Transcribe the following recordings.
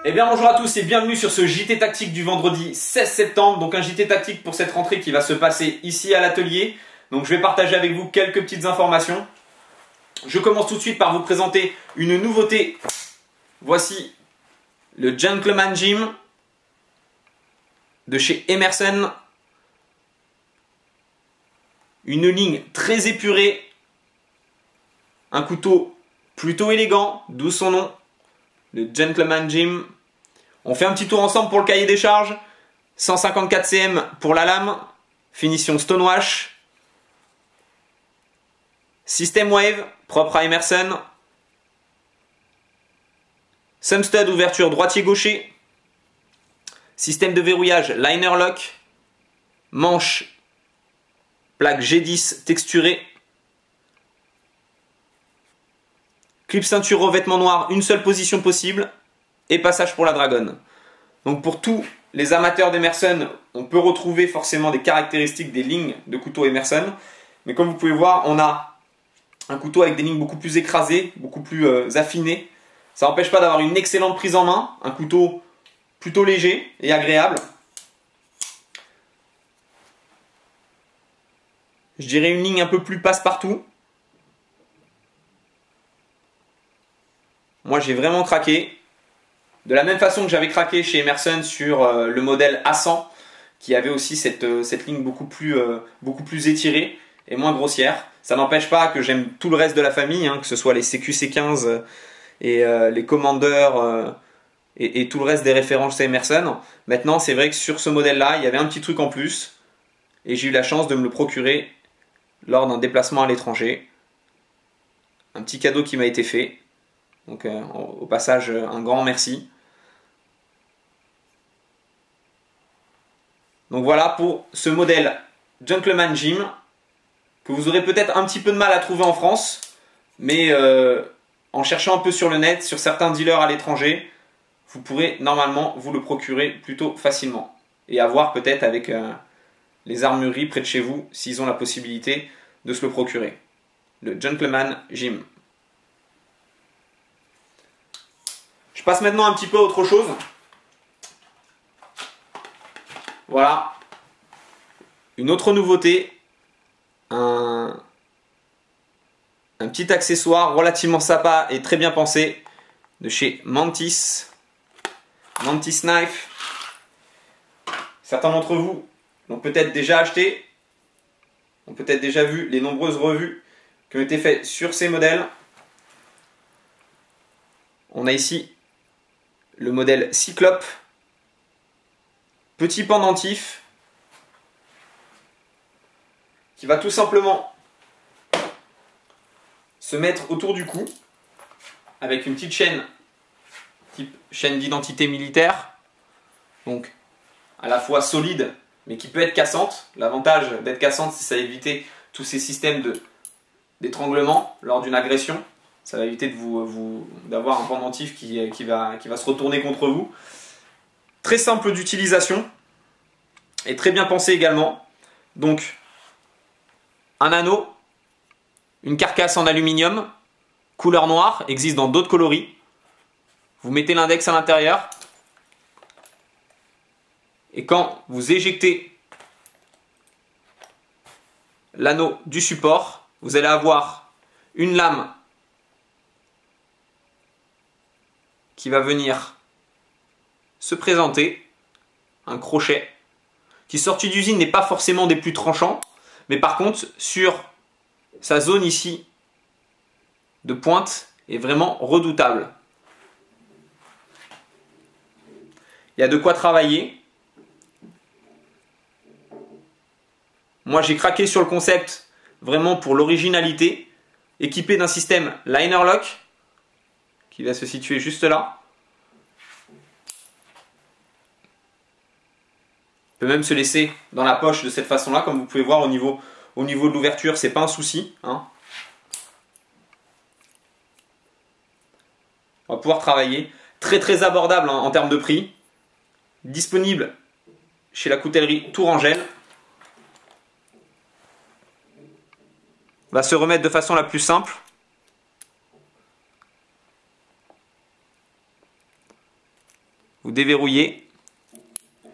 Eh bien bonjour à tous et bienvenue sur ce JT tactique du vendredi 16 septembre. Donc un JT tactique pour cette rentrée qui va se passer ici à l'atelier. Donc je vais partager avec vous quelques petites informations. Je commence tout de suite par vous présenter une nouveauté. Voici le Gentleman Gym de chez Emerson. Une ligne très épurée. Un couteau plutôt élégant, d'où son nom. Le Gentleman Gym. On fait un petit tour ensemble pour le cahier des charges. 154 cm pour la lame. Finition Stonewash. Système Wave, propre à Emerson. Sumstud ouverture droitier-gaucher. Système de verrouillage Liner Lock. Manche plaque G10 texturée. Clip ceinture revêtement noir, une seule position possible. Et passage pour la dragonne. Donc pour tous les amateurs d'Emerson, on peut retrouver forcément des caractéristiques des lignes de couteau Emerson. Mais comme vous pouvez voir, on a un couteau avec des lignes beaucoup plus écrasées, beaucoup plus affinées. Ça n'empêche pas d'avoir une excellente prise en main, un couteau plutôt léger et agréable. Je dirais une ligne un peu plus passe-partout. Moi j'ai vraiment craqué. De la même façon que j'avais craqué chez Emerson sur le modèle A100, qui avait aussi cette ligne beaucoup plus étirée et moins grossière. Ça n'empêche pas que j'aime tout le reste de la famille, hein, que ce soit les CQC15 et les Commander et tout le reste des références Emerson. Maintenant, c'est vrai que sur ce modèle-là, il y avait un petit truc en plus et j'ai eu la chance de me le procurer lors d'un déplacement à l'étranger. Un petit cadeau qui m'a été fait. Donc au passage, un grand merci. Donc voilà pour ce modèle Gentleman Gym que vous aurez peut-être un petit peu de mal à trouver en France, mais en cherchant un peu sur le net, sur certains dealers à l'étranger, vous pourrez normalement vous le procurer plutôt facilement et avoir peut-être avec les armureries près de chez vous s'ils ont la possibilité de se le procurer. Le Gentleman Gym. Je passe maintenant un petit peu à autre chose. Voilà. Une autre nouveauté. Un petit accessoire relativement sympa et très bien pensé de chez Mantis. Mantis Knife. Certains d'entre vous l'ont peut-être déjà acheté. Ont peut-être déjà vu les nombreuses revues qui ont été faites sur ces modèles. On a ici le modèle Cyclope, petit pendentif, qui va tout simplement se mettre autour du cou, avec une petite chaîne, type chaîne d'identité militaire, donc à la fois solide, mais qui peut être cassante. L'avantage d'être cassante, c'est que ça va éviter tous ces systèmes d'étranglement lors d'une agression. Ça va éviter d'avoir un pendentif qui va se retourner contre vous. Très simple d'utilisation et très bien pensé également. Donc, un anneau, une carcasse en aluminium, couleur noire, existe dans d'autres coloris. Vous mettez l'index à l'intérieur. Et quand vous éjectez l'anneau du support, vous allez avoir une lame qui va venir se présenter, un crochet qui sorti d'usine n'est pas forcément des plus tranchants, mais par contre sur sa zone ici de pointe est vraiment redoutable. Il y a de quoi travailler. Moi j'ai craqué sur le concept vraiment pour l'originalité, équipé d'un système Liner Lock qui va se situer juste là. Il peut même se laisser dans la poche de cette façon-là, comme vous pouvez voir au niveau de l'ouverture, c'est pas un souci, hein. On va pouvoir travailler. Très abordable, hein, en termes de prix. Disponible chez la coutellerie Tourangelle. Va se remettre de façon la plus simple. vous déverrouillez,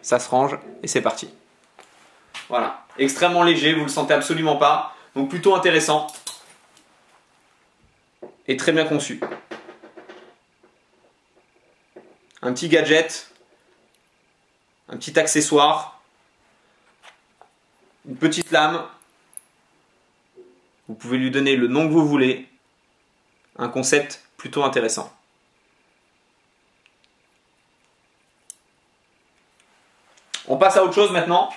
ça se range et c'est parti. Voilà, extrêmement léger, vous ne le sentez absolument pas, donc plutôt intéressant et très bien conçu. Un petit gadget, un petit accessoire, une petite lame, vous pouvez lui donner le nom que vous voulez, un concept plutôt intéressant. On passe à autre chose maintenant.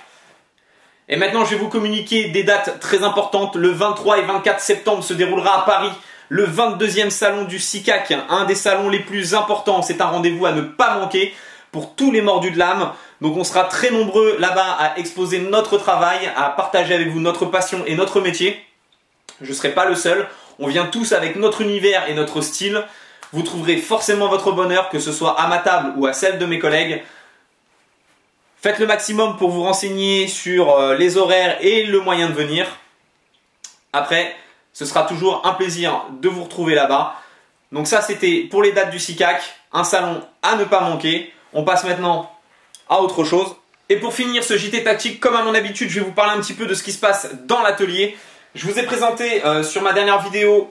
Et maintenant, je vais vous communiquer des dates très importantes. Le 23 et 24 septembre se déroulera à Paris le 22e salon du SICAC, un des salons les plus importants. C'est un rendez-vous à ne pas manquer pour tous les mordus de l'âme. Donc on sera très nombreux là-bas à exposer notre travail, à partager avec vous notre passion et notre métier. Je ne serai pas le seul. On vient tous avec notre univers et notre style. Vous trouverez forcément votre bonheur, que ce soit à ma table ou à celle de mes collègues. Faites le maximum pour vous renseigner sur les horaires et le moyen de venir. Après, ce sera toujours un plaisir de vous retrouver là-bas. Donc ça, c'était pour les dates du SICAC, un salon à ne pas manquer. On passe maintenant à autre chose. Et pour finir ce JT tactique, comme à mon habitude, je vais vous parler un petit peu de ce qui se passe dans l'atelier. Je vous ai présenté sur ma dernière vidéo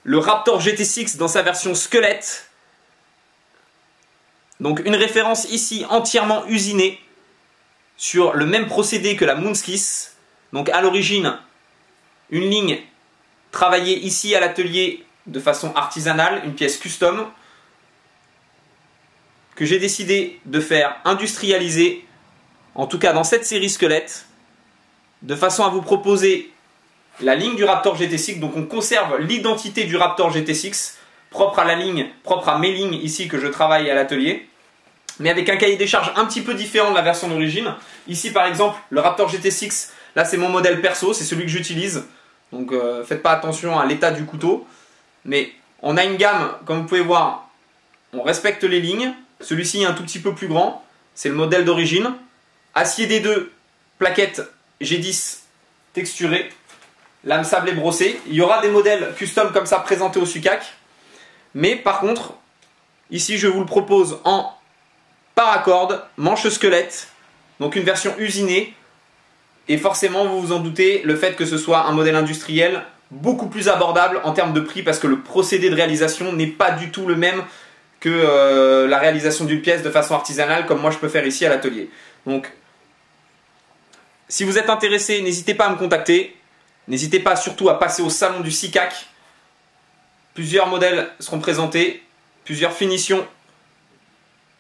le Raptor GT6 dans sa version squelette. Donc une référence ici entièrement usinée sur le même procédé que la Moonskis. Donc à l'origine, une ligne travaillée ici à l'atelier de façon artisanale, une pièce custom que j'ai décidé de faire industrialiser, en tout cas dans cette série squelette, de façon à vous proposer la ligne du Raptor GT6. Donc on conserve l'identité du Raptor GT6, propre à la ligne, propre à mes lignes ici que je travaille à l'atelier, mais avec un cahier des charges un petit peu différent de la version d'origine. Ici par exemple, le Raptor GT6, là c'est mon modèle perso, c'est celui que j'utilise. Donc faites pas attention à l'état du couteau. Mais on a une gamme, comme vous pouvez voir, on respecte les lignes. Celui-ci est un tout petit peu plus grand, c'est le modèle d'origine. Acier D2, plaquette G10 texturée, lame sablée brossée. Il y aura des modèles custom comme ça présentés au SICAC. Mais par contre, ici je vous le propose en paracorde, manche squelette, donc une version usinée. Et forcément, vous vous en doutez, le fait que ce soit un modèle industriel beaucoup plus abordable en termes de prix, parce que le procédé de réalisation n'est pas du tout le même que la réalisation d'une pièce de façon artisanale, comme moi je peux faire ici à l'atelier. Donc, si vous êtes intéressé, n'hésitez pas à me contacter. N'hésitez pas surtout à passer au salon du SICAC. Plusieurs modèles seront présentés, plusieurs finitions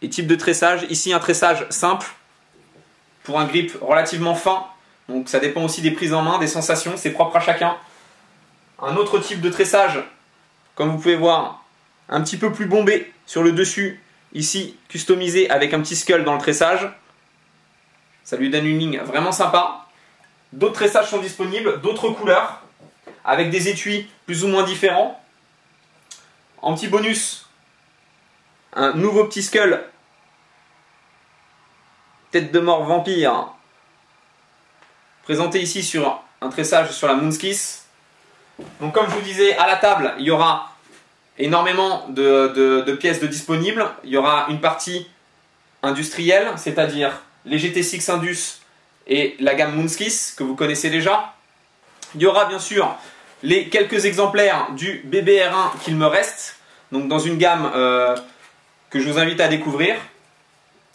et types de tressage. Ici, un tressage simple pour un grip relativement fin. Donc ça dépend aussi des prises en main, des sensations, c'est propre à chacun. Un autre type de tressage, comme vous pouvez voir, un petit peu plus bombé sur le dessus, ici customisé avec un petit skull dans le tressage. Ça lui donne une ligne vraiment sympa. D'autres tressages sont disponibles, d'autres couleurs, avec des étuis plus ou moins différents. En petit bonus, un nouveau petit skull, tête de mort vampire, présenté ici sur un tressage sur la Moonskis. Donc comme je vous disais, à la table, il y aura énormément de pièces de disponibles. Il y aura une partie industrielle, c'est-à-dire les GT6 Indus et la gamme Moonskis, que vous connaissez déjà. Il y aura bien sûr les quelques exemplaires du BBR1 qu'il me reste, donc dans une gamme que je vous invite à découvrir.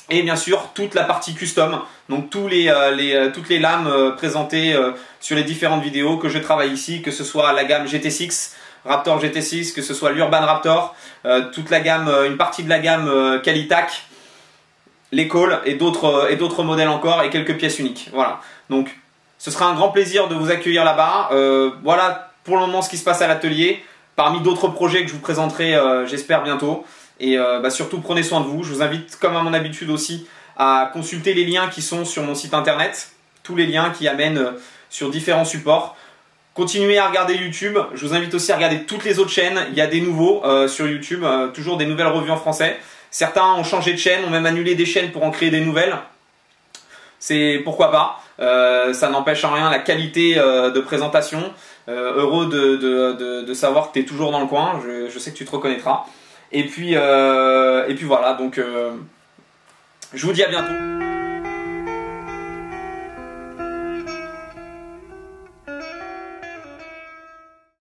Et bien sûr toute la partie custom, donc toutes les lames présentées sur les différentes vidéos que je travaille ici, que ce soit la gamme GT6, Raptor GT6, que ce soit l'Urban Raptor, toute la gamme, une partie de la gamme Qualitac, les calls et d'autres modèles encore et quelques pièces uniques. Voilà, donc ce sera un grand plaisir de vous accueillir là-bas. Voilà pour le moment ce qui se passe à l'atelier, parmi d'autres projets que je vous présenterai j'espère bientôt. Et surtout prenez soin de vous. Je vous invite comme à mon habitude aussi à consulter les liens qui sont sur mon site internet, tous les liens qui amènent sur différents supports. Continuez à regarder YouTube, je vous invite aussi à regarder toutes les autres chaînes, il y a des nouveaux sur YouTube, toujours des nouvelles revues en français. Certains ont changé de chaîne, ont même annulé des chaînes pour en créer des nouvelles. C'est pourquoi pas, ça n'empêche en rien la qualité de présentation. Heureux de savoir que tu es toujours dans le coin, je sais que tu te reconnaîtras. Et puis voilà, donc Je vous dis à bientôt.